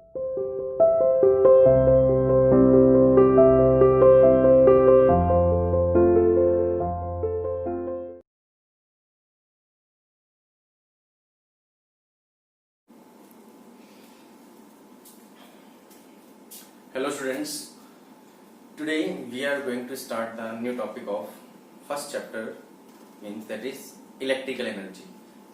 Hello students, today we are going to start the new topic of first chapter, means that is electrical energy.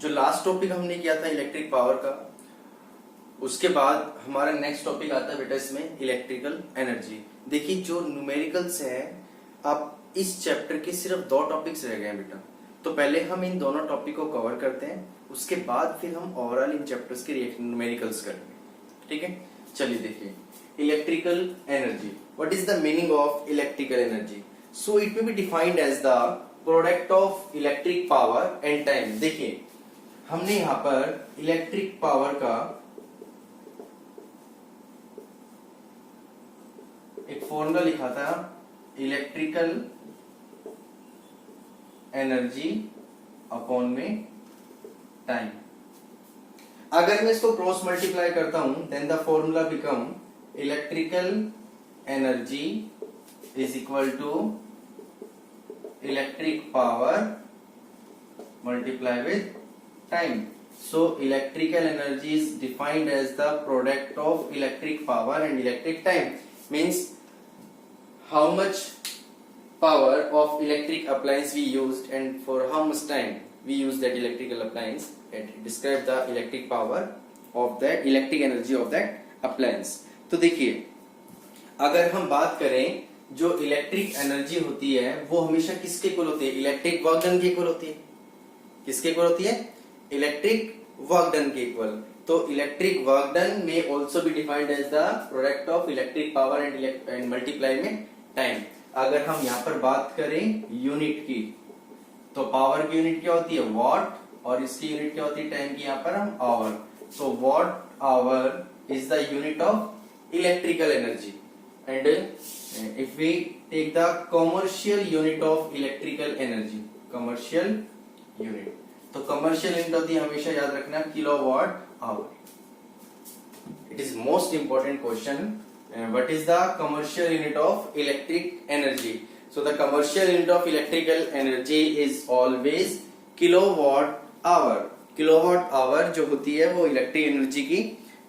जो last topic हमने किया था electric power का, उसके बाद हमारा नेक्स्ट टॉपिक आता है बेटा इसमें इलेक्ट्रिकल एनर्जी. देखिए जो न्यूमेरिकल्स है, आप इस चैप्टर के सिर्फ 2 टॉपिक्स रह गए हैं बेटा. तो पहले हम इन दोनों टॉपिक को कवर करते हैं, उसके बाद फिर हम ओवरऑल इन चैप्टर्स के न्यूमेरिकल्स करेंगे. ठीक है, चलिए देखिए electrical energy. What is the meaning of electrical energy? So it may be defined as the product of electric power and time. देखिए हमने यहाँ पर इलेक्ट्रिक पावर का एक फॉर्मूला लिखा था, इलेक्ट्रिकल एनर्जी अपॉन में टाइम. अगर मैं इसको क्रॉस मल्टीप्लाई करता हूं, then the formula become electrical energy is equal to electric power multiply with time. So electrical energy is defined as the product of electric power and electric time, means how much power of electric appliance we used and for how much time we use that electrical appliance, and describe the electric power of that electric energy of that appliance. तो देखिए अगर हम बात करें, जो electric energy होती है वो हमेशा किसके इक्वल होती है? इलेक्ट्रिक वर्क डन के इक्वल होती है. किसके इक्वल होती है? इलेक्ट्रिक वर्क डन के इक्वल. तो इलेक्ट्रिक वर्क डन में also be defined as the product of electric power and multiply में टाइम. अगर हम यहाँ पर बात करें यूनिट की, तो पावर की यूनिट क्या होती है? वॉट. और इसकी यूनिट क्या होती है टाइम की? यहाँ पर हम आवर. तो watt hour is the unit of electrical energy, and if we take the commercial unit of electrical energy, commercial unit, तो commercial unit होती है, हमेशा याद रखना, kilowatt hour. It is most important question. What is the commercial unit of electric energy? So the commercial unit of electrical energy is always kilowatt hour. Kilowatt hour जो होती है वो इलेक्ट्रिक एनर्जी की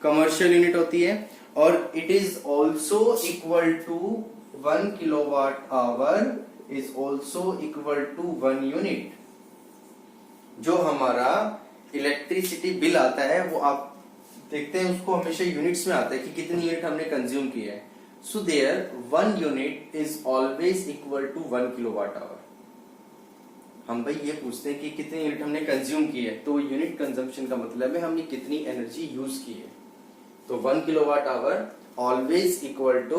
कमर्शियल यूनिट होती है, और it is also equal to 1 kilowatt hour is also equal to 1 unit. जो हमारा इलेक्ट्रिसिटी बिल आता है वो आप देखते हैं उसको हमेशा यूनिट्स में आता है कि कितनी यूनिट हमने कंज्यूम की है. So there 1 unit is always equal to 1 kilowatt hour. हम भाई ये पूछते हैं कि कितनी यूनिट हमने कंज्यूम की है, तो यूनिट कंजम्पशन का मतलब है हमने कितनी एनर्जी यूज की है. तो 1 kilowatt hour always equal to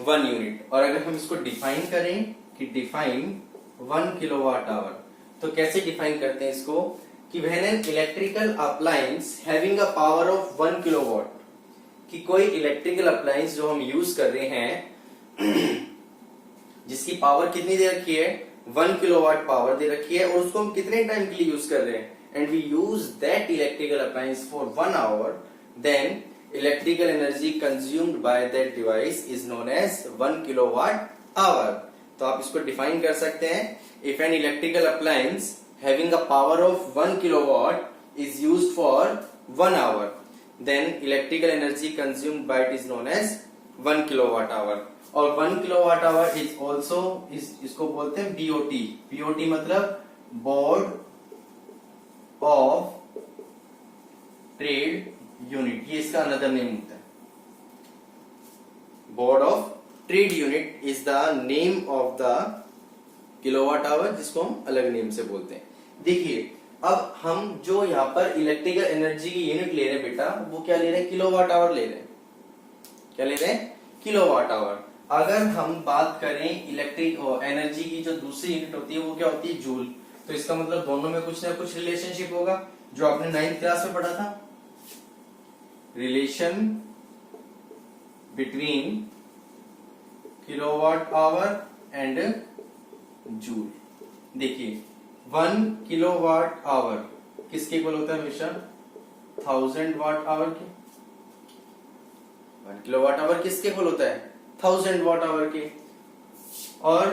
1 unit. और अगर हम इसको डिफाइन करें कि डिफाइन 1 किलोवाट आवर, तो कैसे डिफाइन करते हैं इसको कि when an electrical appliance having a power of 1 kilowatt, कि कोई इलेक्ट्रिकल अप्लायंस जो हम यूज कर रहे हैं जिसकी पावर कितनी दे रखी है? 1 किलोवाट पावर दे रखी है, और उसको हम कितने टाइम के लिए यूज कर रहे हैं, and we use that electrical appliance for 1 hour, then electrical energy consumed by that device is known as 1 kilowatt hour. तो आप इसको डिफाइन कर सकते हैं, if an electrical appliance having a power of 1 kilowatt is used for 1 hour, then electrical energy consumed by it is known as 1 kilowatt hour. और 1 kilowatt hour is also इसको बोलते हैं BOT. BOT मतलब board of trade unit, ये इसका another name होता है. Board of trade unit is the name of the kilowatt hour, जिसको हम अलग नेम से बोलते हैं. देखिए अब हम जो यहाँ पर इलेक्ट्रिकल एनर्जी की यूनिट ले रहे हैं बेटा, वो क्या ले रहे हैं? किलोवाट आवर ले रहे हैं. क्या ले रहे हैं? Kilowatt hour. अगर हम बात करें इलेक्ट्रिक एनर्जी की जो दूसरी यूनिट होती है वो क्या होती है? जूल. तो इसका मतलब दोनों में कुछ ना कुछ रिलेशनशिप होगा, जो आपने 9th क्लास में पढ़ा था. Relation between kilowatt hour and joule. देखिए 1 किलोवाट आवर किसके इक्वल होता है? हमेशा 1000 वाट आवर के. 1 किलोवाट आवर किसके इक्वल होता है 1000 वाट आवर के, और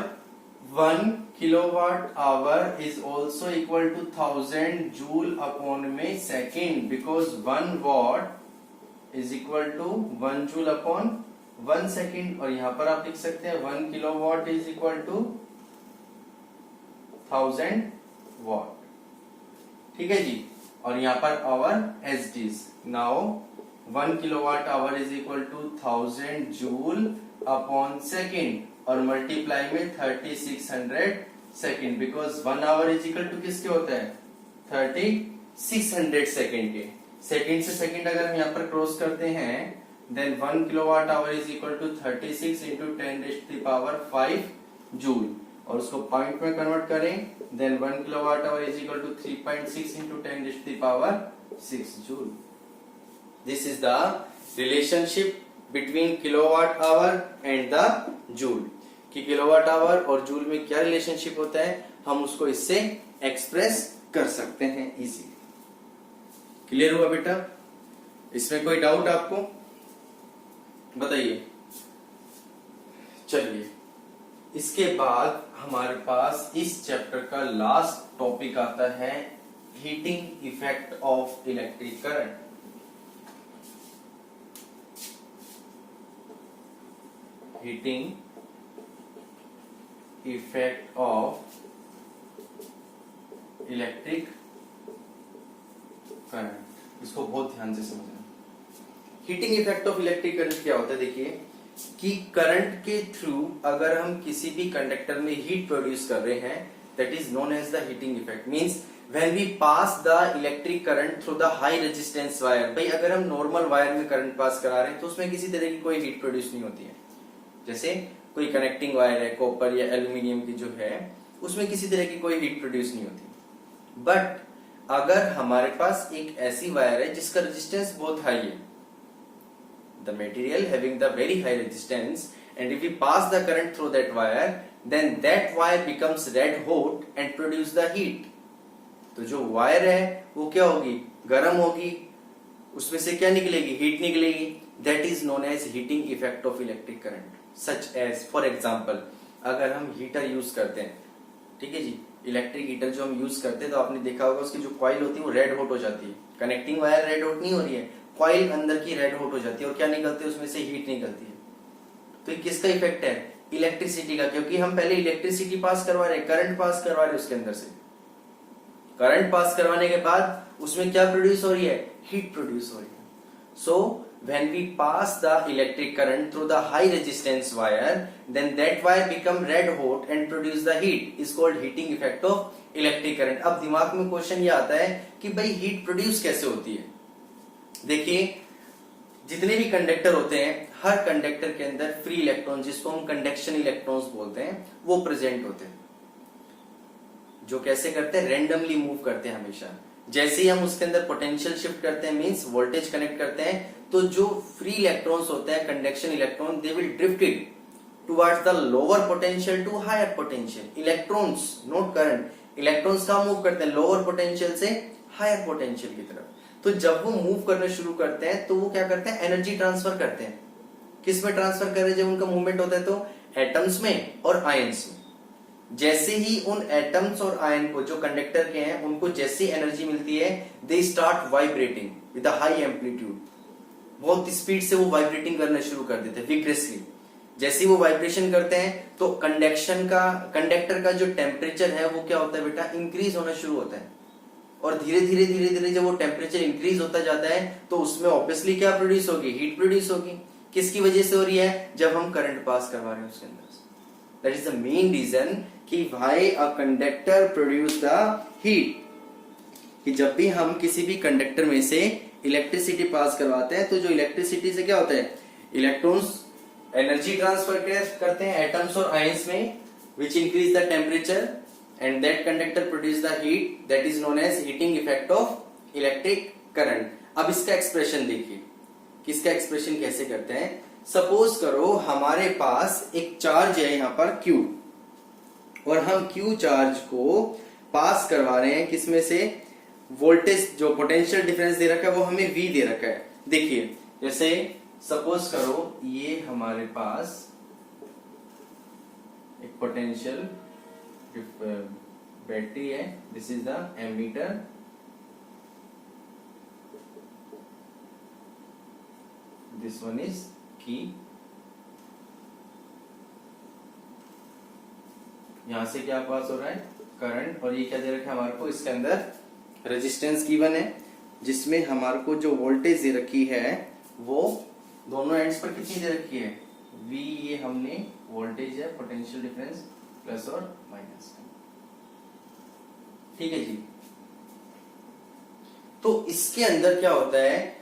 1 kilowatt hour is also equal to 1000 joule upon में second, because 1 watt is equal to 1 joule upon 1 second, और यहां पर आप लिख सकते हैं 1 kilowatt is equal to 1000 watt. ठीक है जी, और यहां पर आवर एस डीज। Now 1 kilowatt hour is equal to 1000 joule upon second, और मल्टीप्लाई में 3600 second, because 1 hour is equal to किसके होता है 3600 सेकेंड के। सेकेंड से सेकेंड अगर हम यहाँ पर क्रॉस करते हैं, then 1 kilowatt hour is equal to 36 into 10⁵ joule, और उसको पॉइंट में कन्वर्ट करें, then 1 kilowatt hour is equal to 3.6 into 10⁶ joule. This is the relationship between kilowatt hour and the joule, कि किलोवाट आवर और joule में क्या relationship होता है, हम उसको इससे एक्सप्रेस कर सकते हैं इजीली। क्लियर हुआ बेटा? इसमें कोई डाउट आपको बताइए। चलिए, इसके बाद हमारे पास इस चैप्टर का लास्ट टॉपिक आता है heating effect of electric current. Heating effect of electric current, इसको बहुत ध्यान से समझना। Heating effect of electric current क्या होता है? देखिए कि करंट के थ्रू अगर हम किसी भी कंडक्टर में हीट प्रोड्यूस कर रहे हैं, that is known as the heating effect. Means when we pass the electric current through the high resistance wire. भाई अगर हम नॉर्मल वायर में करंट पास करा रहे हैं तो उसमें किसी तरह की कोई हीट प्रोड्यूस नहीं होती है। जैसे कोई कनेक्टिंग वायर है कॉपर या एल्यूमिनियम की जो है, उसमें किसी तरह की कोई हीट प्रोड्यूस नहीं होती। बट अगर हमारे पास एक ऐसी वायर है जिसका रेजिस्टेंस बहुत हाई है, the material having the very high resistance, and if we pass the current through that wire, then that wire becomes red hot and produce the heat। तो जो वायर है वो क्या होगी, गर्म होगी, उसमें से क्या निकलेगी, हीट निकलेगी। that is known as heating effect of electric current, such as for example अगर हम हीटर यूज करते हैं, ठीक है जी, इलेक्ट्रिक हीटर जो हम यूज करते हैं, तो आपने देखा होगा उसकी जो कॉइल होती है वो रेड हॉट हो जाती है। कनेक्टिंग वायर रेड हॉट नहीं हो रही है, कॉइल अंदर की रेड हॉट हो जाती है, और क्या निकलती है उसमें से, हीट निकलती है। तो ये किसका इफेक्ट है, इलेक्ट्रिसिटी का, क्योंकि हम पहले इलेक्ट्रिसिटी पास करवा रहे हैं, करंट पास करवा रहे हैं उसके अंदर से। करंट पास करवाने के बाद उसमें क्या प्रोड्यूस हो रही है, हीट प्रोड्यूस हो रही है। सो when we pass the electric current through the high resistance wire, then that wire become red hot and produce the heat, is called heating effect of electric current। अब दिमाग में question ये आता है कि भाई हीट प्रोड्यूस कैसे होती है। देखिए जितने भी कंडक्टर होते हैं, हर कंडक्टर के अंदर फ्री इलेक्ट्रॉन, जिसको हम कंडक्शन इलेक्ट्रॉन्स बोलते हैं, वो प्रेजेंट होते हैं, जो कैसे करते हैं, रेंडमली मूव करते हैं हमेशा। जैसे ही हम उसके अंदर पोटेंशियल शिफ्ट करते हैं, मींस वोल्टेज कनेक्ट करते हैं, तो जो फ्री इलेक्ट्रॉन्स होते हैं, conduction electron, they will drifted towards the lower potential to higher potential. Electrons, not current, electrons कहाँ मूव करते हैं, लोअर पोटेंशियल से हायर पोटेंशियल की तरफ। तो जब वो मूव करना शुरू करते हैं तो वो क्या करते हैं, एनर्जी ट्रांसफर करते हैं। किस में ट्रांसफर कर रहे हैं जब उनका मूवमेंट होता है, तो एटम्स में और आयंस में। जैसे ही उन एटम्स और आयन को, जो कंडक्टर के हैं, उनको जैसे एनर्जी मिलती है, they start vibrating with a high amplitude. बहुत स्पीड से वो वाइब्रेटिंग करना शुरू कर देते हैं, विग्रेसली। जैसे ही वो वाइब्रेशन करते हैं तो कंडक्टर का जो टेम्परेचर है वो क्या होता है बेटा, इंक्रीज होना शुरू होता है। और धीरे धीरे जब वो टेम्परेचर इंक्रीज होता जाता है तो उसमें ऑब्वियसली क्या प्रोड्यूस होगी, हीट प्रोड्यूस होगी। किसकी वजह से हो रही है, जब हम करंट पास करवा रहे हैं उसके अंदर से। That is the main reason कि why a conductor produce the heat, कि जब भी हम किसी भी कंडक्टर में से इलेक्ट्रिसिटी पास करवाते हैं, तो जो इलेक्ट्रिसिटी से क्या होता है, इलेक्ट्रॉन्स एनर्जी ट्रांसफर करते हैं एटम्स और आयंस में, which increase the temperature, and that conductor produce the heat, that is known as heating effect of electric current। अब इसका एक्सप्रेशन देखिए, किसका एक्सप्रेशन कैसे करते हैं। सपोज करो हमारे पास एक चार्ज है यहाँ पर Q, और हम Q चार्ज को पास करवा रहे हैं, किसमें से, वोल्टेज, जो पोटेंशियल डिफरेंस दे रखा है वो हमें V दे रखा है। देखिए जैसे सपोज करो ये हमारे पास एक पोटेंशियल बैटरी है, this is the ammeter, this one is key. यहां से क्या पास हो रहा है, करंट, और ये क्या दे रखा है हमारे को, इसके अंदर रेजिस्टेंस गिवन है, जिसमें हमारे को जो वोल्टेज दे रखी है वो दोनों एंड्स पर कितनी दे रखी है, V, ये हमने वोल्टेज है, पोटेंशियल डिफरेंस प्लस और माइनस। ठीक है जी। तो इसके अंदर क्या होता है,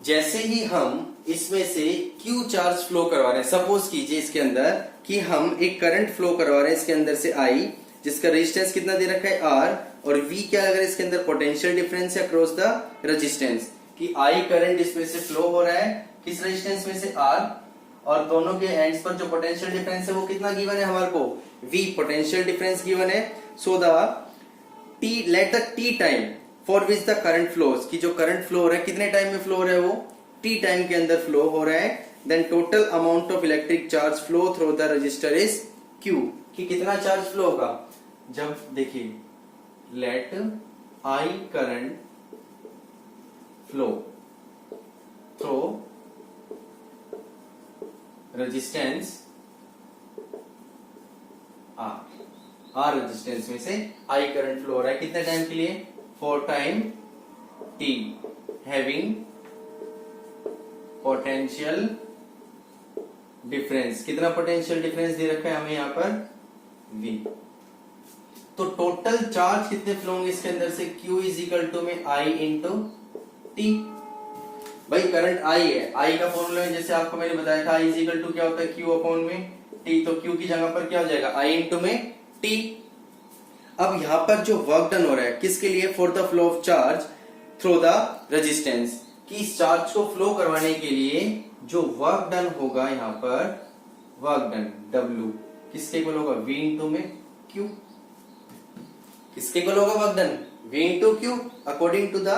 जैसे ही हम इसमें से Q चार्ज फ्लो करवा रहे हैं, सपोज कीजिए इसके अंदर कि हम एक करंट फ्लो करवा रहे हैं इसके अंदर से I, जिसका रेजिस्टेंस कितना दे रखा है R, और V क्या अगर इसके अंदर पोटेंशियल डिफरेंस है अक्रॉस द रेजिस्टेंस, कि I करंट इसमें से फ्लो हो रहा है किस रेजिस्टेंस में से R, और दोनों के एंड्स पर जो पोटेंशियल डिफरेंस है वो कितना गिवन है हमारे को, V पोटेंशियल डिफरेंस गिवन है। So the T, let the T time for which the current flows, कि जो करंट फ्लो हो रहा है कितने टाइम में फ्लो हो रहा है, वो T टाइम के अंदर फ्लो हो रहा है। Then total amount of electric charge flow through the register is Q, कि कितना चार्ज फ्लो होगा, जब देखिए let I current flow through resistance R resistance में से I करंट फ्लो हो रहा है कितने टाइम के लिए, for time T having potential difference, कितना पोटेंशियल डिफरेंस दे रखा है हमें यहाँ पर, V। तो टोटल चार्ज कितने फ्लो होंगे इसके अंदर से, Q इज इक्वल टू में I इंटू T। भाई करंट I है, I का फॉर्मूला है जैसे आपको मैंने बताया था, I इज इक्वल टू क्या होता है, Q अपॉन में T, तो Q की जगह पर क्या हो जाएगा, I इंटू में T। अब यहाँ पर जो वर्क डन हो रहा है किसके लिए, for the flow of charge through the resistance, कि इस चार्ज को फ्लो करवाने के लिए जो वर्क डन होगा यहाँ पर, वर्क डन W किसके इक्वल होगा, V इंटू में Q, किसके इक्वल होगा work done, V into Q, according to the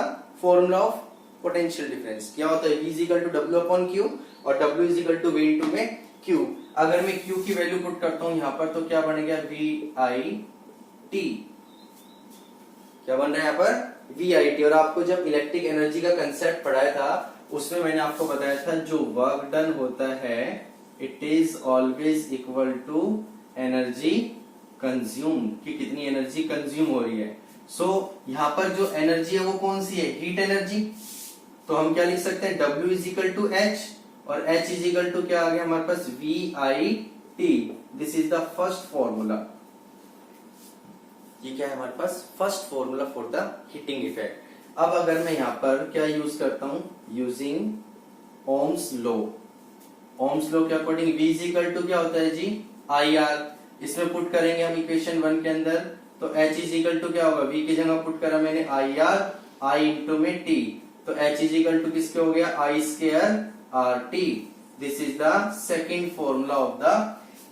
formula of potential difference. क्या होता है, V is equal to W upon Q, और W is equal to V into में Q। अगर मैं Q की वैल्यू पुट करता हूं यहाँ पर तो क्या बनेगा, VIT, क्या बन रहा है यहाँ पर, VIT। और आपको जब इलेक्ट्रिक एनर्जी का कंसेप्ट पढ़ाया था उसमें मैंने आपको बताया था जो वर्क डन होता है it is always equal to energy consume, कि कितनी एनर्जी कंज्यूम हो रही है। सो यहाँ पर जो एनर्जी है वो कौन सी है, हीट एनर्जी। तो हम क्या लिख सकते हैं, W is equal to H, और H इज इक्वल टू क्या आ गया हमारे पास, VIT। This is the first formula, ये क्या है हमारे पास, first formula for the heating effect. अब अगर मैं यहाँ पर क्या यूज करता हूं, using ohm's law, ohm's law के according V is equal to क्या होता है जी, IR। इसमें पुट करेंगे हम इक्वेशन 1 के अंदर, तो H इज इक्वल टू क्या होगा, V की जगह पुट करा मैंने IR, I इंटू में T, तो H इज इक्वल टू किसके हो गया, I square RT। This is the second formula of the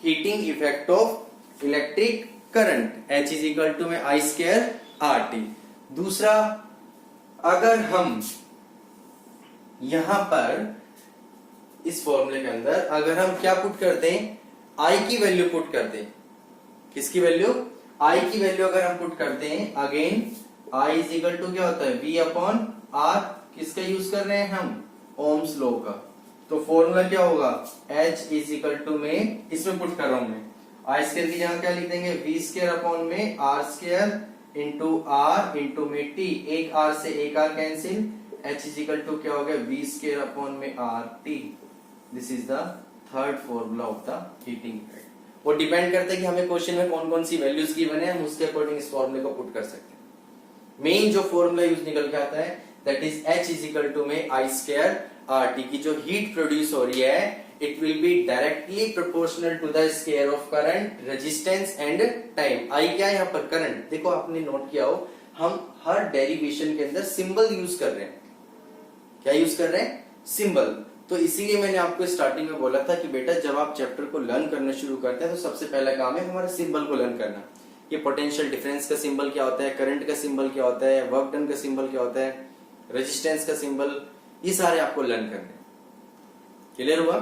heating effect of electric current, H is equal to में I स्क्वायर RT। दूसरा, अगर हम यहां पर इस फॉर्मूले के अंदर अगर हम क्या पुट करते हैं, I की वैल्यू पुट करते हैं, किसकी वैल्यू, I की वैल्यू अगर हम पुट करते हैं, again I is equal to क्या होता है, V अपॉन R, किसका यूज कर रहे हैं हम, ओम्स लॉ का। तो फॉर्मूला क्या होगा, H इज इक्वल टू में, इसमें पुट कर रहा हूं मैं, I स्क्वायर की जगह क्या लिख देंगे, V स्क्वायर अपॉन में R square into R into में T, एक R से एक R cancel, H is equal to क्या हो गया, V स्क्वायर अपॉन में RT। This is the third formula of the heating effect. वो डिपेंड करता है कि हमें क्वेश्चन में कौन कौन सी वैल्यूज गिवन है, हम उसके अकॉर्डिंग इस फॉर्मूले को पुट कर सकते हैं। मेन जो फॉर्मूला यूज निकल के आता है that is H is equal to में I स्क्वायर RT, की जो हीट प्रोड्यूस हो रही है it will be directly proportional to the square of current, resistance and time। I क्या है यहाँ पर, करंट। देखो आपने नोट किया हो, हम हर डेरिवेशन के अंदर सिंबल यूज कर रहे हैं, क्या यूज कर रहे हैं, सिंबल। तो इसीलिए मैंने आपको स्टार्टिंग में बोला था कि बेटा जब आप चैप्टर को लर्न करना शुरू करते हैं तो सबसे पहला काम है हमारा सिंबल को लर्न करना। ये पोटेंशियल डिफरेंस का सिंबल क्या होता है, करंट का सिंबल क्या होता है, वर्क डन का सिंबल क्या होता है, रेजिस्टेंस का सिंबल, ये सारे आपको लर्न करने। क्लियर हुआ?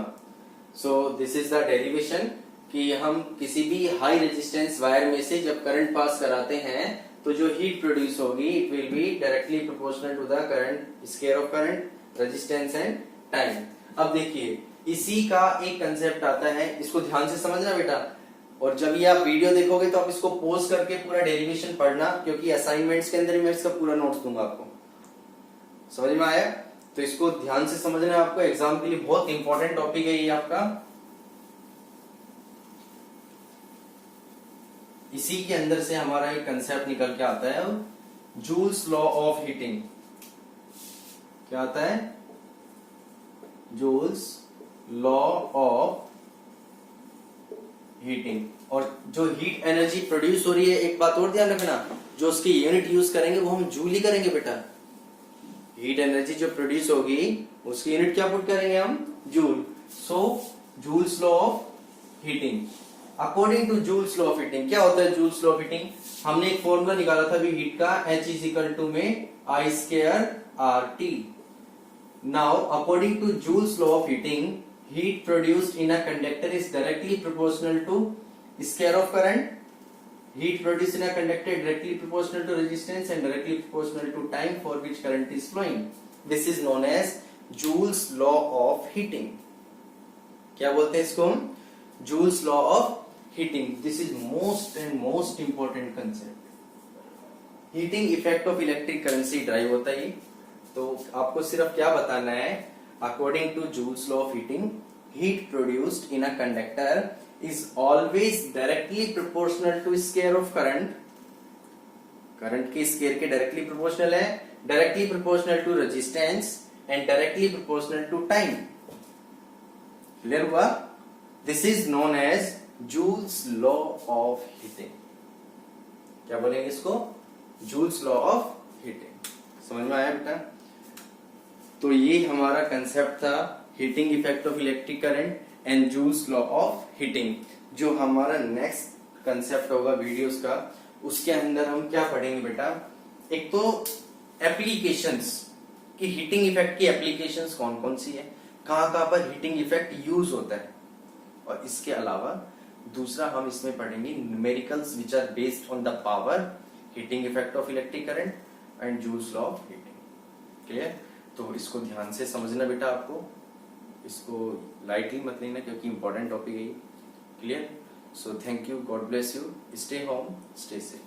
So this is the derivation कि हम किसी भी हाई रेजिस्टेंस वायर में से जब करंट पास कराते हैं तो जो हीट प्रोड्यूस होगी it will be directly proportional to the current, square of current, resistance and time. अब देखिए इसी का एक कंसेप्ट आता है, इसको ध्यान से समझना बेटा, और जब ये आप वीडियो देखोगे तो आप इसको पॉज करके पूरा डेरिवेशन पढ़ना, क्योंकि असाइनमेंट्स के अंदर मैं इसका पूरा नोट्स दूंगा आपको। समझ में आया? तो इसको ध्यान से समझना है आपको, एग्जाम के लिए बहुत इंपॉर्टेंट टॉपिक है ये आपका। इसी के अंदर से हमारा एक कंसेप्ट निकल के आता है, जूल्स लॉ ऑफ हीटिंग। क्या आता है? Joules law of heating. और जो हीट एनर्जी प्रोड्यूस हो रही है, एक बात और ध्यान रखना, जो उसकी यूनिट यूज करेंगे वो हम जूल ही करेंगे बेटा। हीट एनर्जी जो प्रोड्यूस होगी उसकी यूनिट क्या पुट करेंगे हम? Joule. So joule's law of heating, according to joule's law of heating. क्या होता है जूल्स लॉ ऑफ हीटिंग? हमने एक फॉर्मूला निकाला था अभी हीट का, H इज इक्वल टू में I square RT। Now according to joule's law of heating, heat produced in a conductor is directly proportional to square of current. Heat produced in a conductor is directly proportional to resistance and directly proportional to time for which current is flowing. This is known as Joule's law of heating. क्या बोलते हैं इसको हम? Joule's law of heating. This is most and most important concept. Heating effect of electric current से drive होता है। तो आपको सिर्फ क्या बताना है, according to Joule's law of heating, heat produced in a conductor is always directly proportional to square of current. Current के स्क्वायर के डायरेक्टली प्रोपोर्शनल है, directly proportional to resistance and directly proportional to time. Clear हुआ? This is known as joule's law of heating. क्या बोलेंगे इसको? Joule's law of heating. समझ में आया बेटा? तो ये हमारा कंसेप्ट था heating effect of electric current and joule's law of heating. जो हमारा नेक्स्ट कंसेप्ट होगा वीडियोस का, उसके अंदर हम क्या पढ़ेंगे बेटा? एक तो एप्लीकेशंस कि हीटिंग इफेक्ट की एप्लीकेशंस कौन कौन सी है, कहां कहां पर हीटिंग इफेक्ट यूज होता है, और इसके अलावा दूसरा हम इसमें पढ़ेंगे numericals which are based on the power, heating effect of electric current and joule's law of heating. Clear? तो इसको ध्यान से समझना बेटा, आपको इसको लाइटली मत लेना क्योंकि इंपॉर्टेंट टॉपिक है। Clear? So thank you, God bless you, stay home, stay safe.